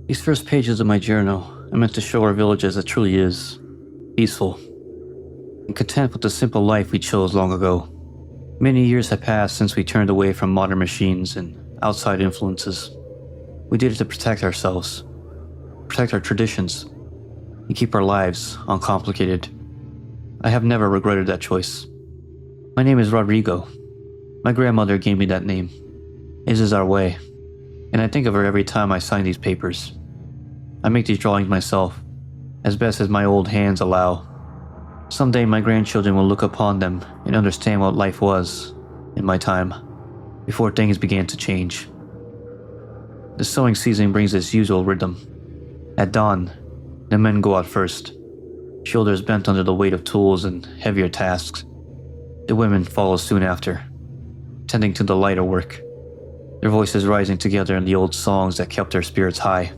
These first pages of my journal are meant to show our village as it truly is, peaceful, and content with the simple life we chose long ago. Many years have passed since we turned away from modern machines and outside influences. We did it to protect ourselves, protect our traditions, and keep our lives uncomplicated. I have never regretted that choice. My name is Rodrigo. My grandmother gave me that name. This is our way, and I think of her every time I sign these papers. I make these drawings myself, as best as my old hands allow. Someday my grandchildren will look upon them and understand what life was in my time, before things began to change. The sowing season brings its usual rhythm. At dawn, the men go out first, shoulders bent under the weight of tools and heavier tasks. The women follow soon after, tending to the lighter work, their voices rising together in the old songs that kept their spirits high.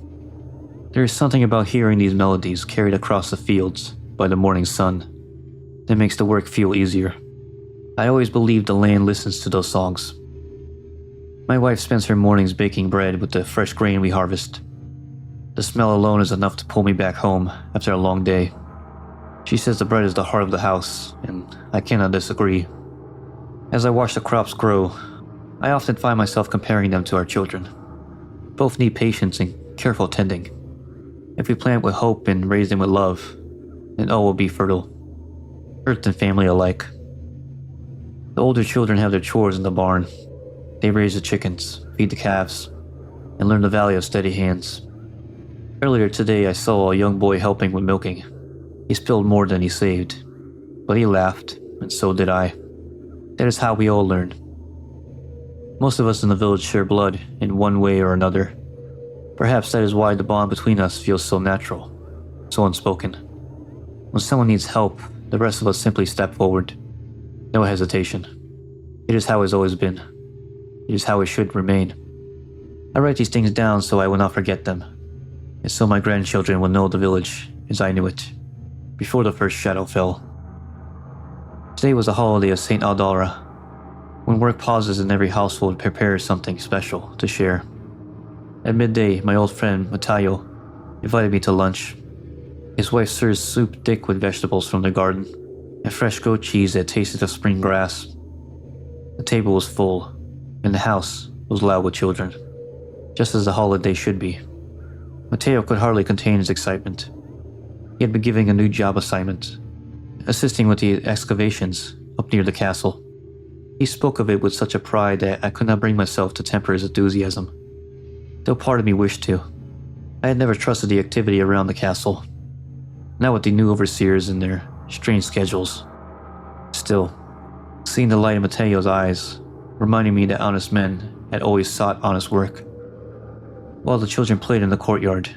There is something about hearing these melodies carried across the fields by the morning sun that makes the work feel easier. I always believe the land listens to those songs. My wife spends her mornings baking bread with the fresh grain we harvest. The smell alone is enough to pull me back home after a long day. She says the bread is the heart of the house, and I cannot disagree. As I watch the crops grow, I often find myself comparing them to our children. Both need patience and careful tending. If we plant with hope and raise them with love, then all will be fertile, earth and family alike. The older children have their chores in the barn. They raise the chickens, feed the calves, and learn the value of steady hands. Earlier today, I saw a young boy helping with milking. He spilled more than he saved, but he laughed, and so did I. That is how we all learn. Most of us in the village share blood in one way or another. Perhaps that is why the bond between us feels so natural, so unspoken. When someone needs help, the rest of us simply step forward. No hesitation. It is how it's always been. It is how it should remain. I write these things down so I will not forget them, and so my grandchildren will know the village as I knew it, before the first shadow fell. Today was a holiday of St. Aldara, when work pauses and every household prepares something special to share. At midday, my old friend Mateo invited me to lunch. His wife serves soup thick with vegetables from the garden, and fresh goat cheese that tasted of spring grass. The table was full, and the house was loud with children, just as a holiday should be. Mateo could hardly contain his excitement. He had been given a new job assignment, assisting with the excavations up near the castle. He spoke of it with such a pride that I could not bring myself to temper his enthusiasm, though part of me wished to. I had never trusted the activity around the castle, not with the new overseers and their strange schedules. Still, seeing the light in Mateo's eyes reminded me that honest men had always sought honest work. While the children played in the courtyard,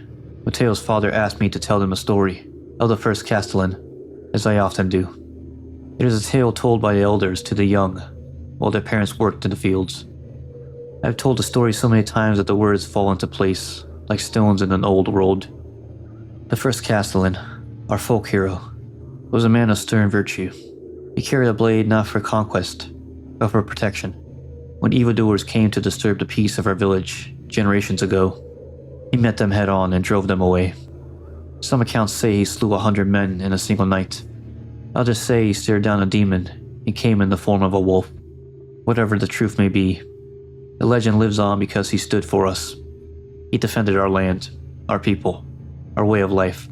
Mateo's father asked me to tell them a story of the first castellan, as I often do. It is a tale told by the elders to the young, while their parents worked in the fields. I have told the story so many times that the words fall into place, like stones in an old road. The first castellan, our folk hero, was a man of stern virtue. He carried a blade not for conquest, but for protection. When evildoers came to disturb the peace of our village generations ago, he met them head on and drove them away. Some accounts say he slew 100 men in a single night. Others say he stared down a demon and came in the form of a wolf. Whatever the truth may be, the legend lives on because he stood for us. He defended our land, our people, our way of life.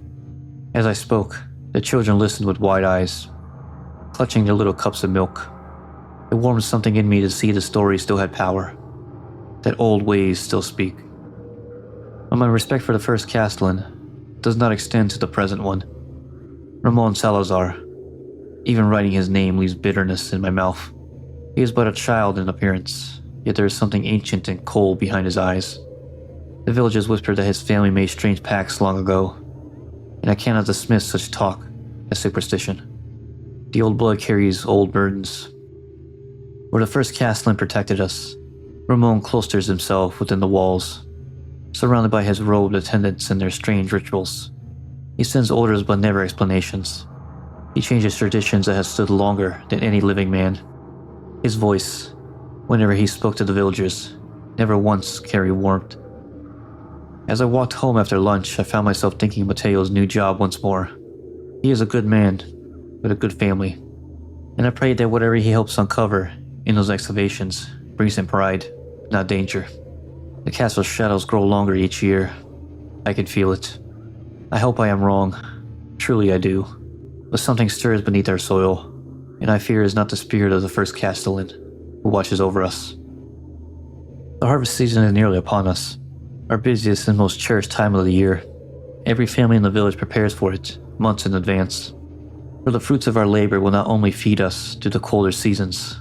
As I spoke, the children listened with wide eyes, clutching their little cups of milk. It warmed something in me to see the story still had power, that old ways still speak. But my respect for the first castellan does not extend to the present one. Ramón Salazar. Even writing his name leaves bitterness in my mouth. He is but a child in appearance, yet there is something ancient and cold behind his eyes. The villagers whisper that his family made strange pacts long ago, and I cannot dismiss such talk as superstition. The old blood carries old burdens. Where the first castellan protected us, Ramón cloisters himself within the walls, surrounded by his robed attendants and their strange rituals. He sends orders but never explanations. He changes traditions that have stood longer than any living man. His voice, whenever he spoke to the villagers, never once carried warmth. As I walked home after lunch, I found myself thinking of Mateo's new job once more. He is a good man, with a good family, and I prayed that whatever he helps uncover in those excavations brings him pride, not danger. The castle's shadows grow longer each year. I can feel it. I hope I am wrong. Truly I do. But something stirs beneath our soil, and I fear it is not the spirit of the first castellan who watches over us. The harvest season is nearly upon us, our busiest and most cherished time of the year. Every family in the village prepares for it, months in advance. For the fruits of our labor will not only feed us through the colder seasons,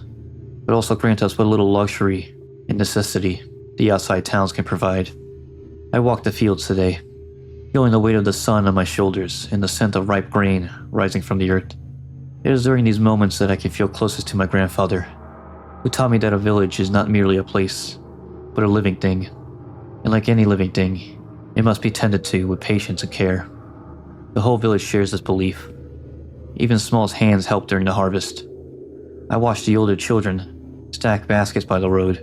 but also grant us what little luxury and necessity the outside towns can provide. I walked the fields today, feeling the weight of the sun on my shoulders and the scent of ripe grain rising from the earth. It is during these moments that I can feel closest to my grandfather, who taught me that a village is not merely a place, but a living thing. And like any living thing, it must be tended to with patience and care. The whole village shares this belief. Even Small's hands help during the harvest. I watch the older children stack baskets by the road,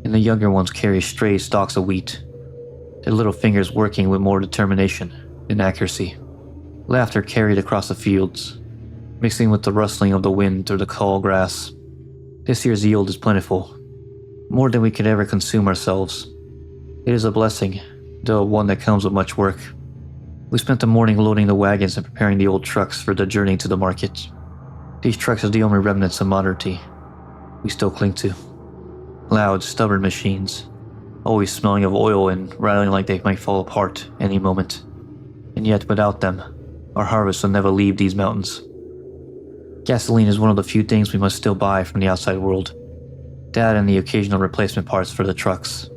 and the younger ones carry stray stalks of wheat, their little fingers working with more determination than accuracy. Laughter carried across the fields, mixing with the rustling of the wind through the tall grass. This year's yield is plentiful, more than we could ever consume ourselves. It is a blessing, though one that comes with much work. We spent the morning loading the wagons and preparing the old trucks for the journey to the market. These trucks are the only remnants of modernity we still cling to. Loud, stubborn machines, always smelling of oil and rattling like they might fall apart any moment. And yet, without them, our harvest will never leave these mountains. Gasoline is one of the few things we must still buy from the outside world. That and the occasional replacement parts for the trucks.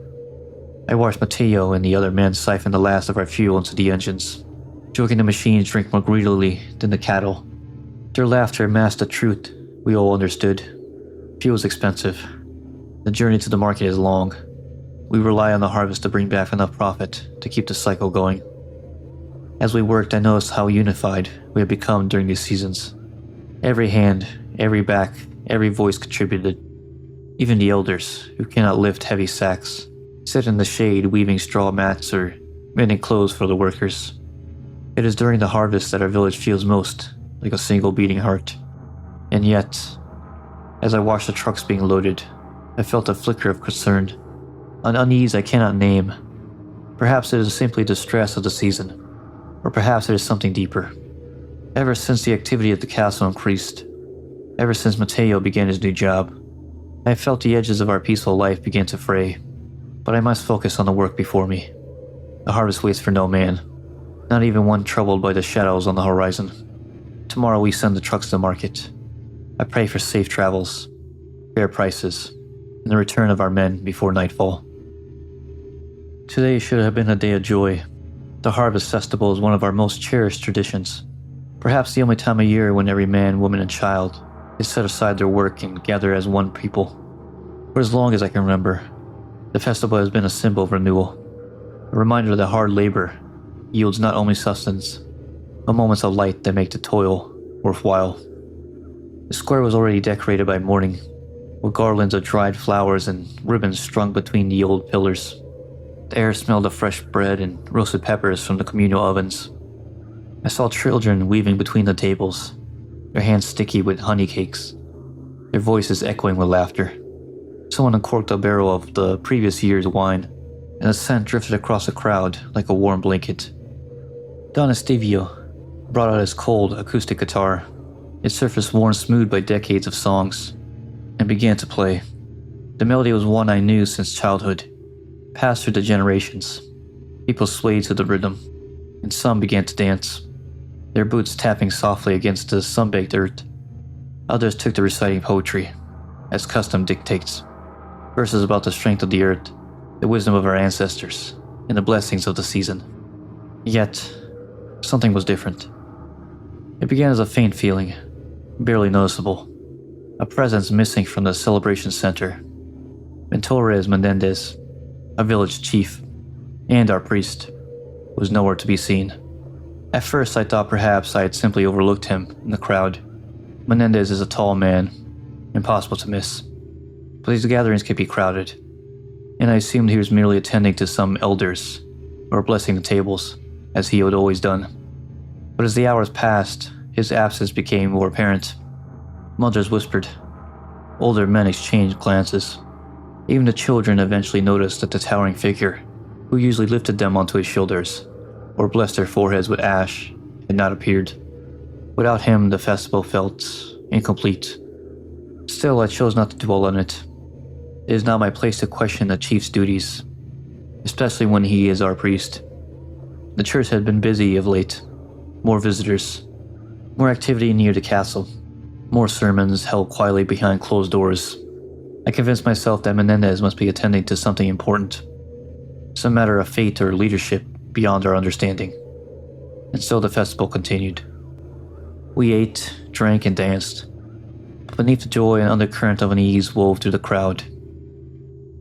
I watched Mateo and the other men siphon the last of our fuel into the engines, joking the machines drink more greedily than the cattle. Their laughter masked the truth we all understood. Fuel is expensive. The journey to the market is long. We rely on the harvest to bring back enough profit to keep the cycle going. As we worked, I noticed how unified we had become during these seasons. Every hand, every back, every voice contributed. Even the elders, who cannot lift heavy sacks, sit in the shade weaving straw mats or mending clothes for the workers. It is during the harvest that our village feels most like a single beating heart. And yet, as I watched the trucks being loaded, I felt a flicker of concern, an unease I cannot name. Perhaps it is simply the stress of the season, or perhaps it is something deeper. Ever since the activity at the castle increased, ever since Mateo began his new job, I felt the edges of our peaceful life begin to fray. But I must focus on the work before me. The harvest waits for no man, not even one troubled by the shadows on the horizon. Tomorrow we send the trucks to market. I pray for safe travels, fair prices, and the return of our men before nightfall. Today should have been a day of joy. The harvest festival is one of our most cherished traditions. Perhaps the only time of year when every man, woman, and child is set aside their work and gather as one people. For as long as I can remember, the festival has been a symbol of renewal, a reminder that hard labor yields not only sustenance, but moments of light that make the toil worthwhile. The square was already decorated by morning, with garlands of dried flowers and ribbons strung between the old pillars. The air smelled of fresh bread and roasted peppers from the communal ovens. I saw children weaving between the tables, their hands sticky with honey cakes, their voices echoing with laughter. Someone uncorked a barrel of the previous year's wine, and the scent drifted across the crowd like a warm blanket. Don Estevio brought out his cold acoustic guitar, its surface worn smooth by decades of songs, and began to play. The melody was one I knew since childhood, passed through the generations. People swayed to the rhythm, and some began to dance, their boots tapping softly against the sun-baked earth. Others took to reciting poetry, as custom dictates. Verses about the strength of the earth, the wisdom of our ancestors, and the blessings of the season. Yet, something was different. It began as a faint feeling, barely noticeable. A presence missing from the celebration center. Torres Menendez, a village chief, and our priest, was nowhere to be seen. At first I thought perhaps I had simply overlooked him in the crowd. Menendez is a tall man, impossible to miss. But these gatherings can be crowded, and I assumed he was merely attending to some elders or blessing the tables, as he had always done. But as the hours passed, his absence became more apparent. Mothers whispered. Older men exchanged glances. Even the children eventually noticed that the towering figure, who usually lifted them onto his shoulders, or blessed their foreheads with ash, had not appeared. Without him, the festival felt incomplete. Still, I chose not to dwell on it. It is not my place to question the chief's duties, especially when he is our priest. The church had been busy of late. More visitors, more activity near the castle, more sermons held quietly behind closed doors. I convinced myself that Menendez must be attending to something important, some matter of fate or leadership beyond our understanding. And so the festival continued. We ate, drank, and danced. Beneath the joy, an undercurrent of unease wove through the crowd.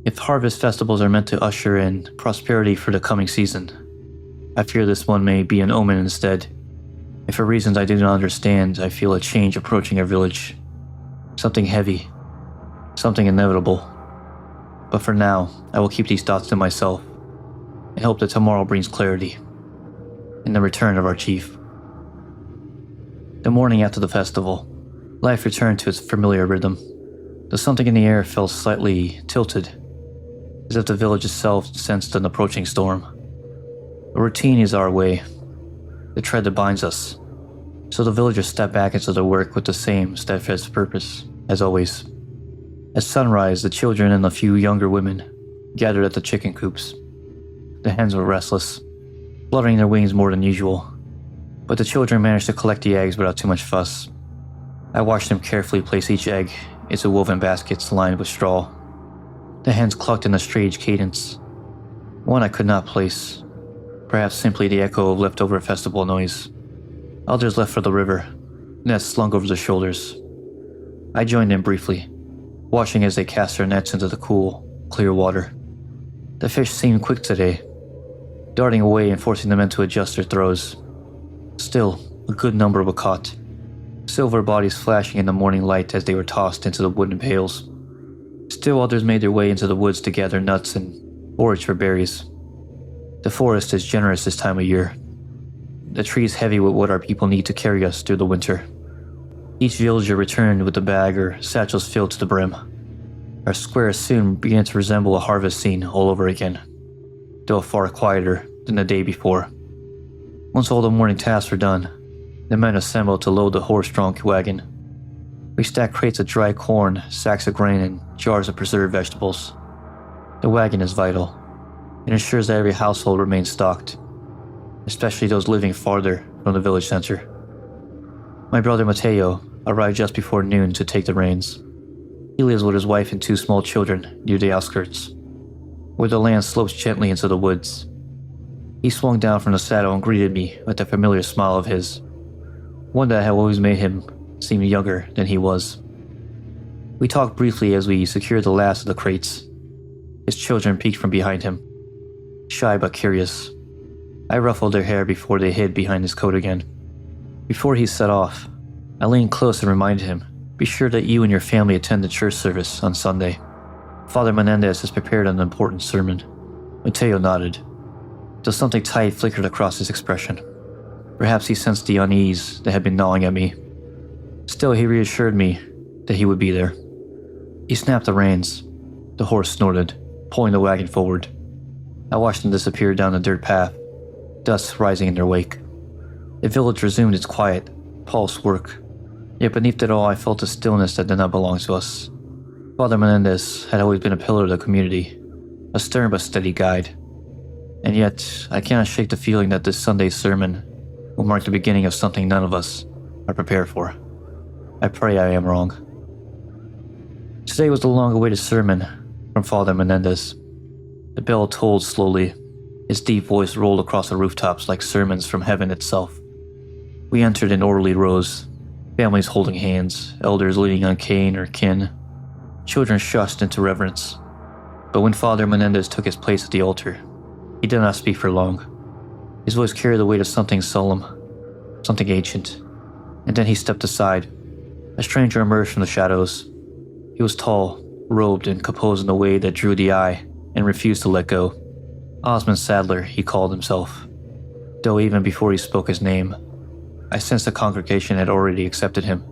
If harvest festivals are meant to usher in prosperity for the coming season, I fear this one may be an omen instead. And for reasons I do not understand, I feel a change approaching our village. Something heavy. Something inevitable. But for now, I will keep these thoughts to myself and hope that tomorrow brings clarity in the return of our chief. The morning after the festival, life returned to its familiar rhythm. Though something in the air felt slightly tilted, as if the village itself sensed an approaching storm. A routine is our way, the thread that binds us, so the villagers step back into their work with the same steadfast purpose, as always. At sunrise, the children and a few younger women gathered at the chicken coops. The hens were restless, fluttering their wings more than usual, but the children managed to collect the eggs without too much fuss. I watched them carefully place each egg into woven baskets lined with straw. The hens clucked in a strange cadence, one I could not place, perhaps simply the echo of leftover festival noise. Others left for the river, nets slung over their shoulders. I joined them briefly, watching as they cast their nets into the cool, clear water. The fish seemed quick today, darting away and forcing the men to adjust their throws. Still, a good number were caught, silver bodies flashing in the morning light as they were tossed into the wooden pails. Still others made their way into the woods to gather nuts and forage for berries. The forest is generous this time of year. The trees heavy with what our people need to carry us through the winter. Each villager returned with a bag or satchels filled to the brim. Our square soon began to resemble a harvest scene all over again, though far quieter than the day before. Once all the morning tasks were done, the men assembled to load the horse-drawn wagon. We stacked crates of dry corn, sacks of grain, and jars of preserved vegetables. The wagon is vital. It ensures that every household remains stocked, especially those living farther from the village center. My brother Mateo arrived just before noon to take the reins. He lives with his wife and two small children near the outskirts, where the land slopes gently into the woods. He swung down from the saddle and greeted me with that familiar smile of his, one that had always made him seem younger than he was. We talked briefly as we secured the last of the crates. His children peeked from behind him, shy but curious. I ruffled their hair before they hid behind his coat again. Before he set off, I leaned close and reminded him, "Be sure that you and your family attend the church service on Sunday. Father Menendez has prepared an important sermon." Mateo nodded, though something tight flickered across his expression. Perhaps he sensed the unease that had been gnawing at me. Still, he reassured me that he would be there. He snapped the reins. The horse snorted, pulling the wagon forward. I watched them disappear down the dirt path, dust rising in their wake. The village resumed its quiet, pulse work. Yet beneath it all, I felt a stillness that did not belong to us. Father Menendez had always been a pillar of the community, a stern but steady guide. And yet, I cannot shake the feeling that this Sunday's sermon will mark the beginning of something none of us are prepared for. I pray I am wrong. Today was the long-awaited sermon from Father Menendez. The bell tolled slowly. His deep voice rolled across the rooftops like sermons from heaven itself. We entered in orderly rows, families holding hands, elders leaning on cane or kin, children shushed into reverence. But when Father Menendez took his place at the altar, he did not speak for long. His voice carried the weight of something solemn, something ancient. And then he stepped aside. A stranger emerged from the shadows. He was tall, robed, and composed in a way that drew the eye and refused to let go. Osmund Saddler, he called himself. Though even before he spoke his name, I sensed the congregation had already accepted him.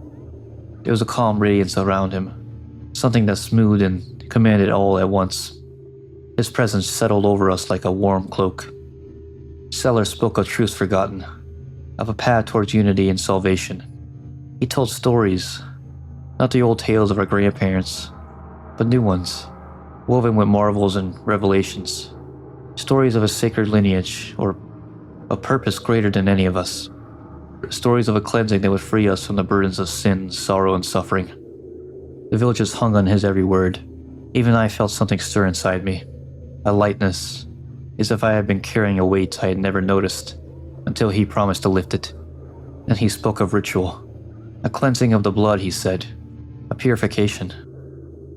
There was a calm radiance around him, something that smoothed and commanded all at once. His presence settled over us like a warm cloak. Saddler spoke of truths forgotten, of a path towards unity and salvation. He told stories, not the old tales of our grandparents, but new ones, woven with marvels and revelations. Stories of a sacred lineage, or a purpose greater than any of us. Stories of a cleansing that would free us from the burdens of sin, sorrow, and suffering. The villagers hung on his every word. Even I felt something stir inside me. A lightness, as if I had been carrying a weight I had never noticed, until he promised to lift it. Then he spoke of ritual. A cleansing of the blood, he said. A purification.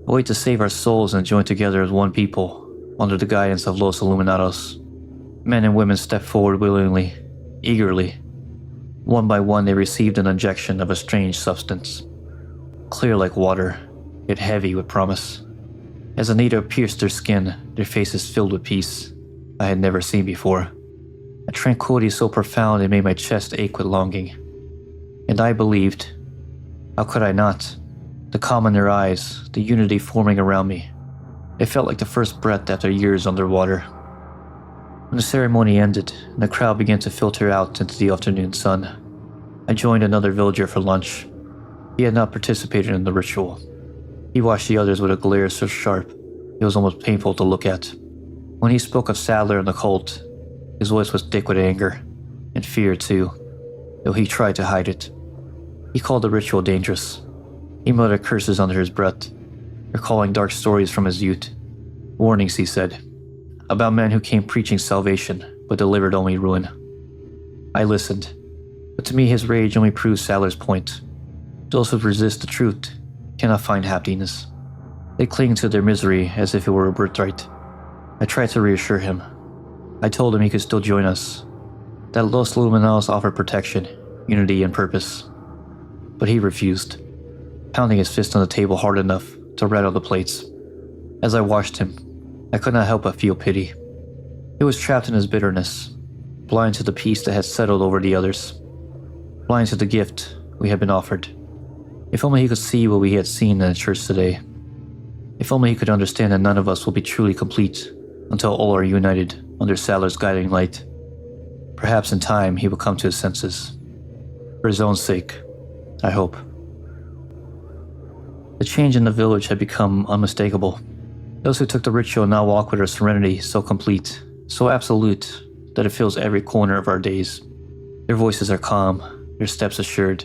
A way to save our souls and join together as one people, under the guidance of Los Iluminados. Men and women stepped forward willingly, eagerly. One by one they received an injection of a strange substance. Clear like water, yet heavy with promise. As the needle pierced their skin, their faces filled with peace I had never seen before. A tranquility so profound it made my chest ache with longing. And I believed. How could I not? The calm in their eyes, the unity forming around me. It felt like the first breath after years underwater. When the ceremony ended and the crowd began to filter out into the afternoon sun, I joined another villager for lunch. He had not participated in the ritual. He watched the others with a glare so sharp it was almost painful to look at. When he spoke of Saddler and the cult, his voice was thick with anger, and fear too, though he tried to hide it. He called the ritual dangerous. He muttered curses under his breath, recalling dark stories from his youth. Warnings, he said, about men who came preaching salvation, but delivered only ruin. I listened, but to me his rage only proved Saddler's point. Those who resist the truth cannot find happiness. They cling to their misery as if it were a birthright. I tried to reassure him. I told him he could still join us, that Los Iluminados offered protection, unity, and purpose. But he refused, pounding his fist on the table hard enough to rattle the plates. As I watched him, I could not help but feel pity. He was trapped in his bitterness, blind to the peace that had settled over the others, blind to the gift we had been offered. If only he could see what we had seen in the church today. If only he could understand that none of us will be truly complete until all are united under Saddler's guiding light. Perhaps in time he will come to his senses. For his own sake, I hope. The change in the village had become unmistakable. Those who took the ritual now walk with a serenity so complete, so absolute, that it fills every corner of our days. Their voices are calm, their steps assured,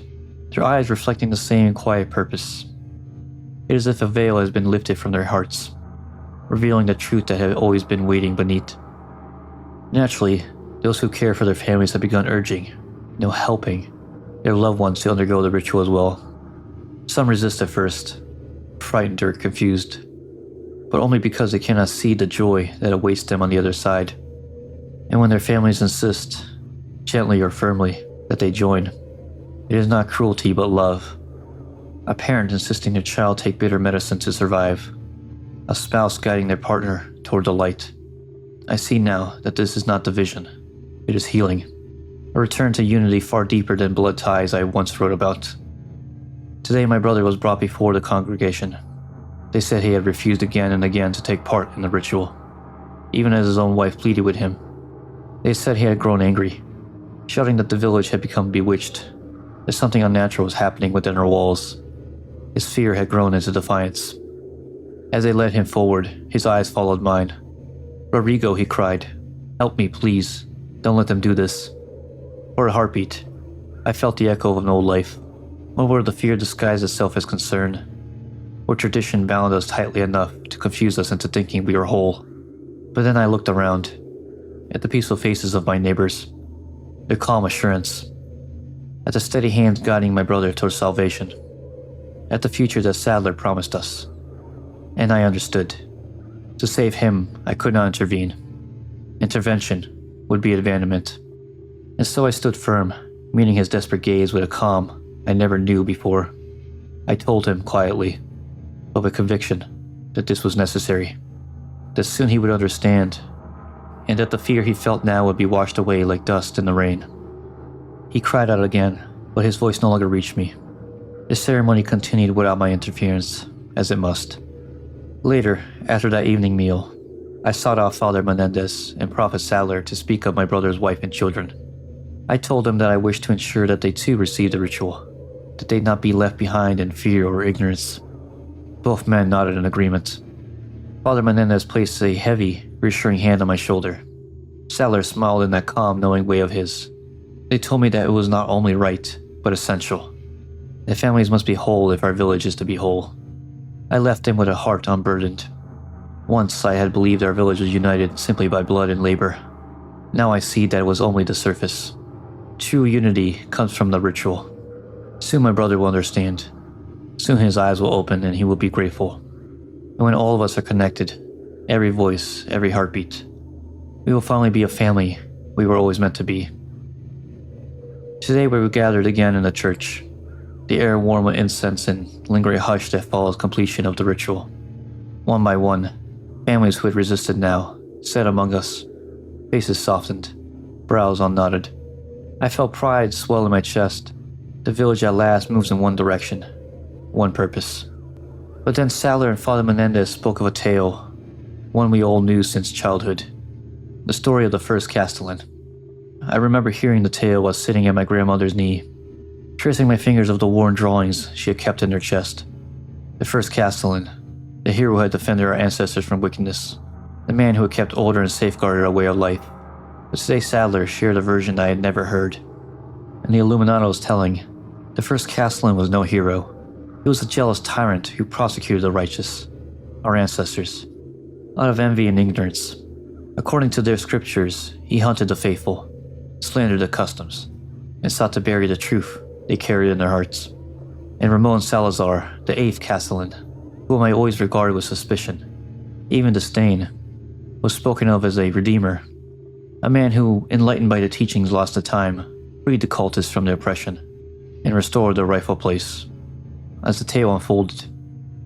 their eyes reflecting the same quiet purpose. It is as if a veil has been lifted from their hearts, revealing the truth that had always been waiting beneath. Naturally, those who care for their families have begun urging, helping, their loved ones to undergo the ritual as well. Some resist at first, frightened or confused, but only because they cannot see the joy that awaits them on the other side. And when their families insist, gently or firmly, that they join, it is not cruelty but love. A parent insisting their child take bitter medicine to survive. A spouse guiding their partner toward the light. I see now that this is not division. It is healing. A return to unity far deeper than blood ties I once wrote about. Today my brother was brought before the congregation. They said he had refused again and again to take part in the ritual, even as his own wife pleaded with him. They said he had grown angry, shouting that the village had become bewitched, that something unnatural was happening within our walls. His fear had grown into defiance. As they led him forward, his eyes followed mine. "Rodrigo," he cried, "help me, please. Don't let them do this." For a heartbeat, I felt the echo of an old life, one where the fear disguised itself as concern, where tradition bound us tightly enough to confuse us into thinking we were whole. But then I looked around, at the peaceful faces of my neighbors, their calm assurance, at the steady hands guiding my brother towards salvation, at the future that Saddler promised us. And I understood. To save him, I could not intervene. Intervention would be abandonment. And so I stood firm, meeting his desperate gaze with a calm I never knew before. I told him quietly, but with conviction, that this was necessary, that soon he would understand, and that the fear he felt now would be washed away like dust in the rain. He cried out again, but his voice no longer reached me. The ceremony continued without my interference, as it must. Later, after that evening meal, I sought out Father Menendez and Prophet Saddler to speak of my brother's wife and children. I told them that I wished to ensure that they too received the ritual, that they not be left behind in fear or ignorance. Both men nodded in agreement. Father Menendez placed a heavy, reassuring hand on my shoulder. Saddler smiled in that calm, knowing way of his. They told me that it was not only right, but essential. That families must be whole if our village is to be whole. I left them with a heart unburdened. Once I had believed our village was united simply by blood and labor. Now I see that it was only the surface. True unity comes from the ritual. Soon my brother will understand. Soon his eyes will open and he will be grateful. And when all of us are connected, every voice, every heartbeat, we will finally be a family we were always meant to be. Today we were gathered again in the church, the air warm with incense and lingering hush that follows completion of the ritual. One by one, families who had resisted now sat among us, faces softened, brows unknotted. I felt pride swell in my chest. The village at last moves in one direction, one purpose. But then Saddler and Father Menendez spoke of a tale, one we all knew since childhood. The story of the first Castellan. I remember hearing the tale while sitting at my grandmother's knee, tracing my fingers of the worn drawings she had kept in her chest. The first Castellan, the hero who had defended our ancestors from wickedness, the man who had kept order and safeguarded our way of life. But today Saddler shared a version I had never heard. In the Iluminados telling, the first Castellan was no hero. He was a jealous tyrant who prosecuted the righteous, our ancestors, out of envy and ignorance. According to their scriptures, he hunted the faithful, slandered the customs, and sought to bury the truth they carried in their hearts. And Ramón Salazar, the eighth Castellan, whom I always regarded with suspicion, even disdain, was spoken of as a redeemer, a man who, enlightened by the teachings lost to time, freed the cultists from their oppression, and restored their rightful place. As the tale unfolded,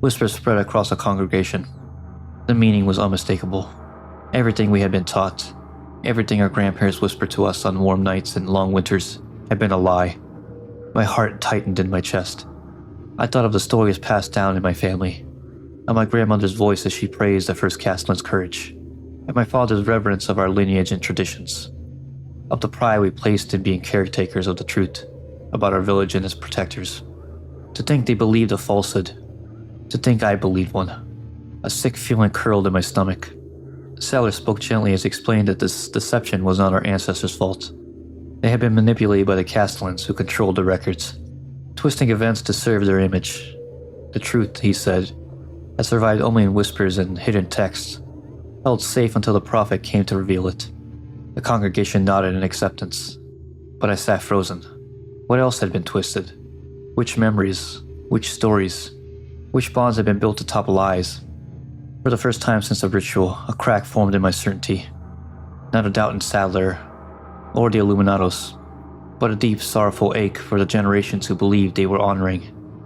whispers spread across the congregation. The meaning was unmistakable. Everything we had been taught, everything our grandparents whispered to us on warm nights and long winters, had been a lie. My heart tightened in my chest. I thought of the stories passed down in my family, of my grandmother's voice as she praised the first Castellan's courage, and my father's reverence of our lineage and traditions, of the pride we placed in being caretakers of the truth about our village and its protectors. To think they believed a falsehood, to think I believed one. A sick feeling curled in my stomach. Saddler spoke gently as he explained that this deception was not our ancestors' fault. They had been manipulated by the Castellans who controlled the records, twisting events to serve their image. The truth, he said, had survived only in whispers and hidden texts, held safe until the prophet came to reveal it. The congregation nodded in acceptance, but I sat frozen. What else had been twisted? Which memories? Which stories? Which bonds had been built atop lies? For the first time since the ritual, a crack formed in my certainty. Not a doubt in Saddler or the Iluminados, but a deep, sorrowful ache for the generations who believed they were honoring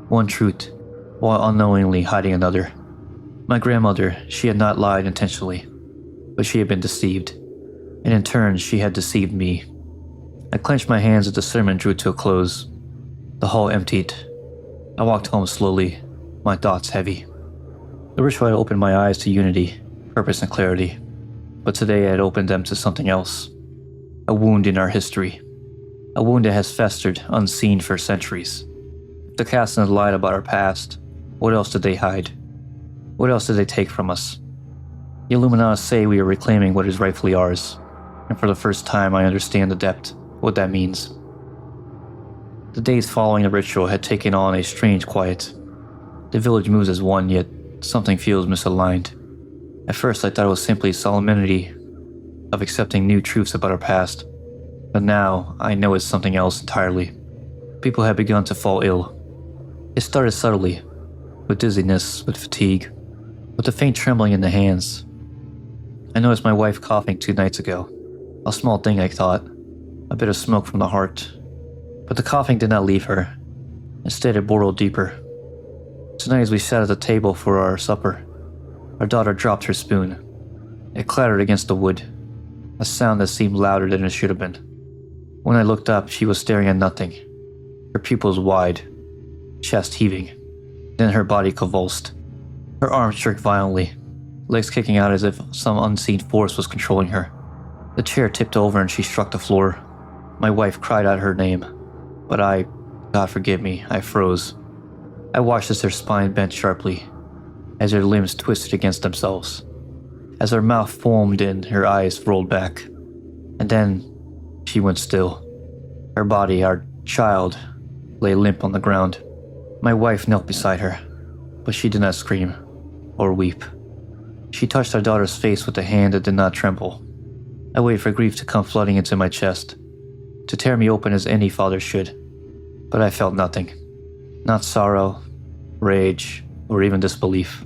one truth while unknowingly hiding another. My grandmother, she had not lied intentionally, but she had been deceived, and in turn she had deceived me. I clenched my hands as the sermon drew to a close. The hall emptied. I walked home slowly, my thoughts heavy. The ritual had opened my eyes to unity, purpose, and clarity, but today I had opened them to something else. A wound in our history. A wound that has festered, unseen for centuries. If the Castellans lied about our past, what else did they hide? What else did they take from us? The Iluminados say we are reclaiming what is rightfully ours, and for the first time I understand the depth, what that means. The days following the ritual had taken on a strange quiet. The village moves as one, yet something feels misaligned. At first I thought it was simply solemnity of accepting new truths about our past, but now I know it's something else entirely. People had begun to fall ill. It started subtly, with dizziness, with fatigue, with a faint trembling in the hands. I noticed my wife coughing 2 nights ago. A small thing, I thought, a bit of smoke from the heart. But the coughing did not leave her. Instead, it burrowed deeper. Tonight, as we sat at the table for our supper, our daughter dropped her spoon. It clattered against the wood. a sound that seemed louder than it should have been. When I looked up, she was staring at nothing, her pupils wide, chest heaving. Then her body convulsed. Her arms jerked violently, legs kicking out as if some unseen force was controlling her. The chair tipped over and she struck the floor. My wife cried out her name, but God forgive me, I froze. I watched as her spine bent sharply, as her limbs twisted against themselves, as her mouth foamed and her eyes rolled back. And then she went still. Her body, our child, lay limp on the ground. My wife knelt beside her, but she did not scream or weep. She touched our daughter's face with a hand that did not tremble. I waited for grief to come flooding into my chest, to tear me open as any father should. But I felt nothing. Not sorrow, rage, or even disbelief.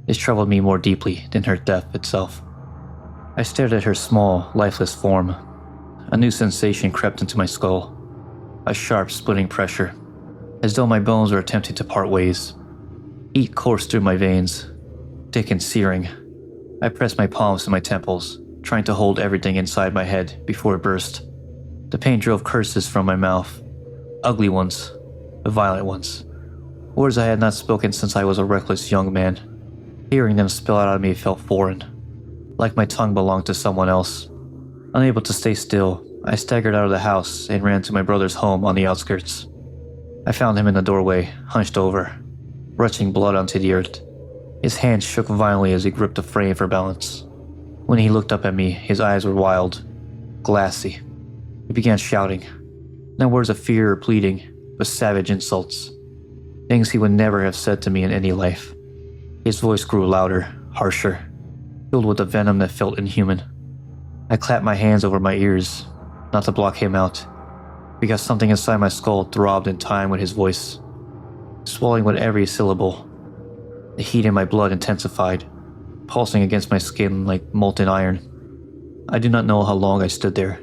This troubled me more deeply than her death itself. I stared at her small, lifeless form. A new sensation crept into my skull. A sharp, splitting pressure, as though my bones were attempting to part ways. Heat coursed through my veins, thick and searing. I pressed my palms to my temples, trying to hold everything inside my head before it burst. The pain drove curses from my mouth. Ugly ones, violent ones. Words I had not spoken since I was a reckless young man. Hearing them spill out of me felt foreign, like my tongue belonged to someone else. Unable to stay still, I staggered out of the house and ran to my brother's home on the outskirts. I found him in the doorway, hunched over, rushing blood onto the earth. His hands shook violently as he gripped the frame for balance. When he looked up at me, his eyes were wild, glassy. He began shouting. No words of fear or pleading, but savage insults. Things he would never have said to me in any life. His voice grew louder, harsher, filled with a venom that felt inhuman. I clapped my hands over my ears, not to block him out, because something inside my skull throbbed in time with his voice, swelling with every syllable. The heat in my blood intensified, pulsing against my skin like molten iron. I do not know how long I stood there,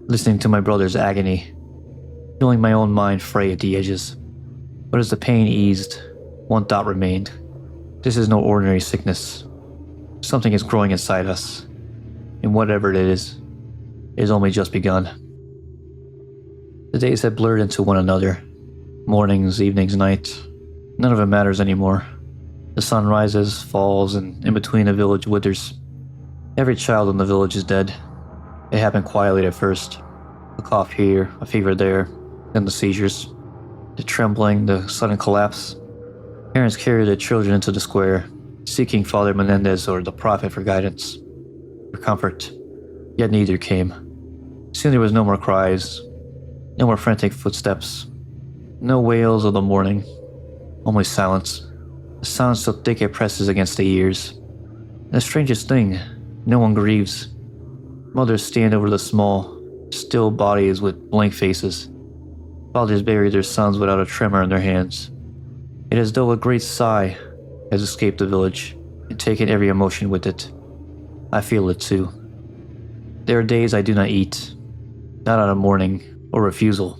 listening to my brother's agony, feeling my own mind fray at the edges. But as the pain eased, one thought remained. This is no ordinary sickness. Something is growing inside us, and whatever it is only just begun. The days had blurred into one another. Mornings, evenings, nights. None of it matters anymore. The sun rises, falls, and in between the village withers. Every child in the village is dead. It happened quietly at first. A cough here, a fever there, then the seizures. The trembling, the sudden collapse. Parents carried their children into the square, seeking Father Menendez or the prophet for guidance, for comfort. Yet neither came. Soon there was no more cries, no more frantic footsteps, no wails of the morning, only silence. A sound so thick it presses against the ears. And the strangest thing, no one grieves. Mothers stand over the small, still bodies with blank faces. Fathers bury their sons without a tremor in their hands. It is as though a great sigh has escaped the village and taken every emotion with it. I feel it too. There are days I do not eat, not out of mourning or refusal,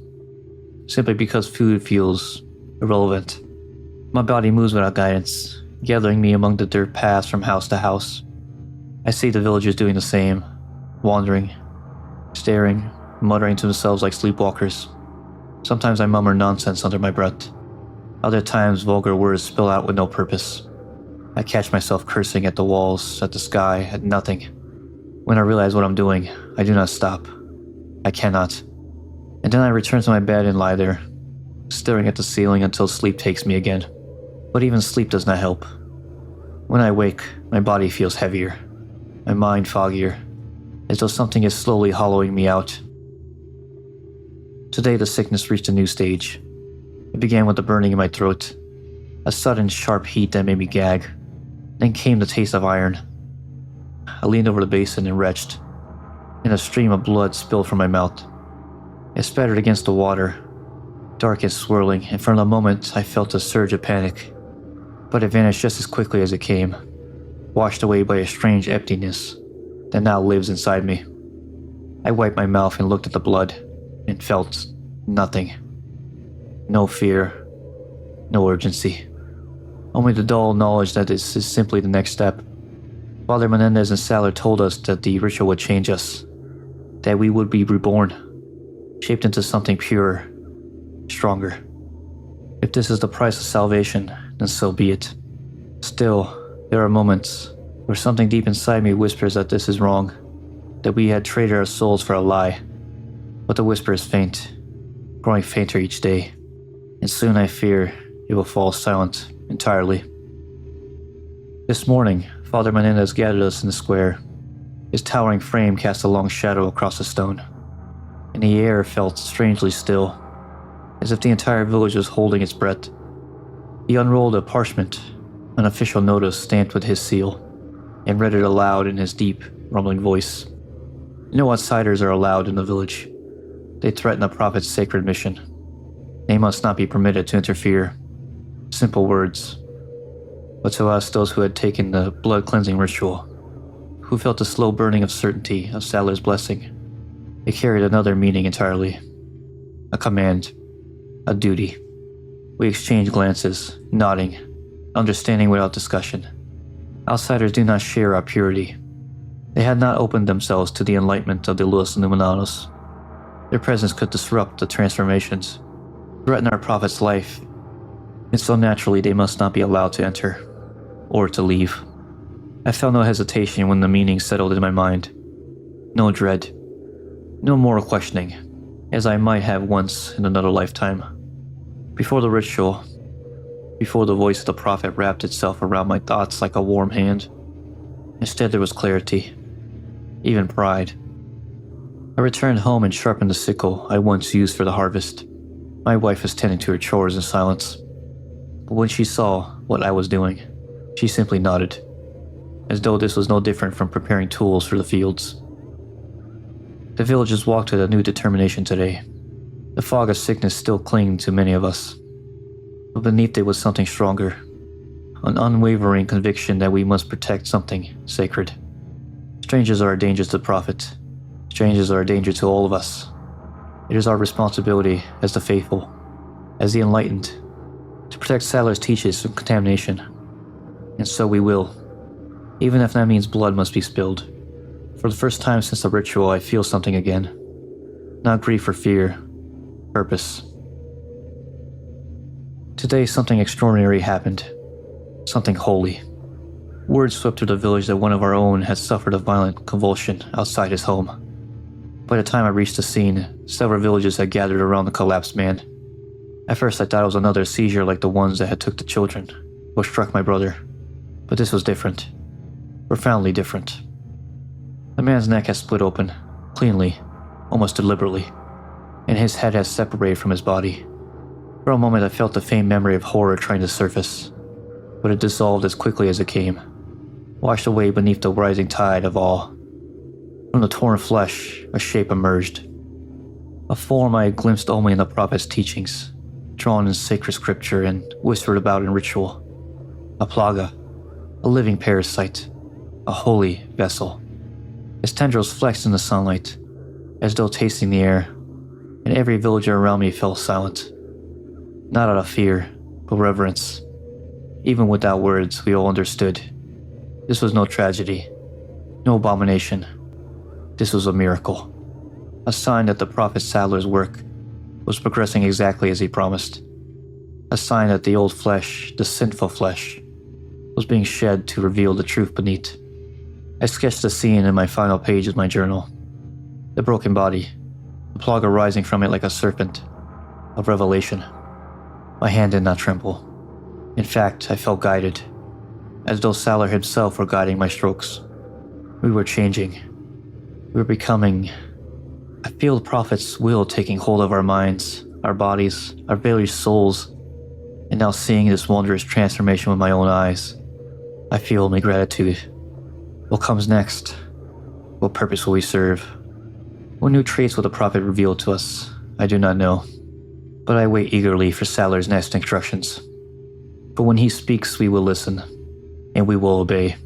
simply because food feels irrelevant. My body moves without guidance, gathering me among the dirt paths from house to house. I see the villagers doing the same, wandering, staring, muttering to themselves like sleepwalkers. Sometimes I murmur nonsense under my breath. Other times vulgar words spill out with no purpose. I catch myself cursing at the walls, at the sky, at nothing. When I realize what I'm doing, I do not stop. I cannot. And then I return to my bed and lie there, staring at the ceiling until sleep takes me again. But even sleep does not help. When I wake, my body feels heavier, my mind foggier, as though something is slowly hollowing me out. Today the sickness reached a new stage. It began with the burning in my throat, a sudden sharp heat that made me gag. Then came the taste of iron. I leaned over the basin and retched, and a stream of blood spilled from my mouth. It spattered against the water, dark and swirling, and for a moment I felt a surge of panic. But it vanished just as quickly as it came, washed away by a strange emptiness that now lives inside me. I wiped my mouth and looked at the blood, and felt nothing. No fear, no urgency. Only the dull knowledge that this is simply the next step. Father Menendez and Saddler told us that the ritual would change us, that we would be reborn, shaped into something purer, stronger. If this is the price of salvation, then so be it. Still, there are moments where something deep inside me whispers that this is wrong, that we had traded our souls for a lie. But the whisper is faint, growing fainter each day, and soon I fear it will fall silent entirely. This morning, Father Menendez gathered us in the square. His towering frame cast a long shadow across the stone, and the air felt strangely still, as if the entire village was holding its breath. He unrolled a parchment, an official notice stamped with his seal, and read it aloud in his deep, rumbling voice. No outsiders are allowed in the village. They threaten the prophet's sacred mission. They must not be permitted to interfere. Simple words. But to us, those who had taken the blood-cleansing ritual, who felt the slow burning of certainty of Saddler's blessing, it carried another meaning entirely. A command. A duty. We exchanged glances, nodding, understanding without discussion. Outsiders do not share our purity. They had not opened themselves to the enlightenment of the Los Iluminados. Their presence could disrupt the transformations, threaten our prophet's life, and so naturally they must not be allowed to enter, or to leave. I felt no hesitation when the meaning settled in my mind. No dread. No moral questioning, as I might have once in another lifetime. Before the ritual, before the voice of the prophet wrapped itself around my thoughts like a warm hand, instead there was clarity, even pride. I returned home and sharpened the sickle I once used for the harvest. My wife was tending to her chores in silence, but when she saw what I was doing, she simply nodded, as though this was no different from preparing tools for the fields. The villagers walked with a new determination today. The fog of sickness still clinged to many of us, but beneath it was something stronger, an unwavering conviction that we must protect something sacred. Strangers are a danger to the prophet. Strangers are a danger to all of us. It is our responsibility as the faithful, as the enlightened, to protect Saddler's teachings from contamination. And so we will, even if that means blood must be spilled. For the first time since the ritual, I feel something again. Not grief or fear, purpose. Today something extraordinary happened. Something holy. Word swept through the village that one of our own had suffered a violent convulsion outside his home. By the time I reached the scene, several villagers had gathered around the collapsed man. At first I thought it was another seizure like the ones that had took the children, or struck my brother. But this was different. Profoundly different. The man's neck had split open, cleanly, almost deliberately, and his head had separated from his body. For a moment I felt the faint memory of horror trying to surface, but it dissolved as quickly as it came, washed away beneath the rising tide of awe. From the torn flesh, a shape emerged. A form I had glimpsed only in the prophet's teachings, drawn in sacred scripture and whispered about in ritual. A plaga, a living parasite, a holy vessel. Its tendrils flexed in the sunlight, as though tasting the air, and every villager around me fell silent. Not out of fear, but reverence. Even without words, we all understood. This was no tragedy, no abomination. This was a miracle. A sign that the Prophet Saddler's work was progressing exactly as he promised. A sign that the old flesh, the sinful flesh, was being shed to reveal the truth beneath. I sketched the scene in my final page of my journal. The broken body, the plaga rising from it like a serpent, of revelation. My hand did not tremble. In fact, I felt guided, as though Saddler himself were guiding my strokes. We were changing. We were becoming. I feel the Prophet's will taking hold of our minds, our bodies, our very souls, and now seeing this wondrous transformation with my own eyes, I feel my gratitude. What comes next? What purpose will we serve? What new traits will the Prophet reveal to us? I do not know, but I wait eagerly for Saddler's next instructions. For when he speaks, we will listen, and we will obey.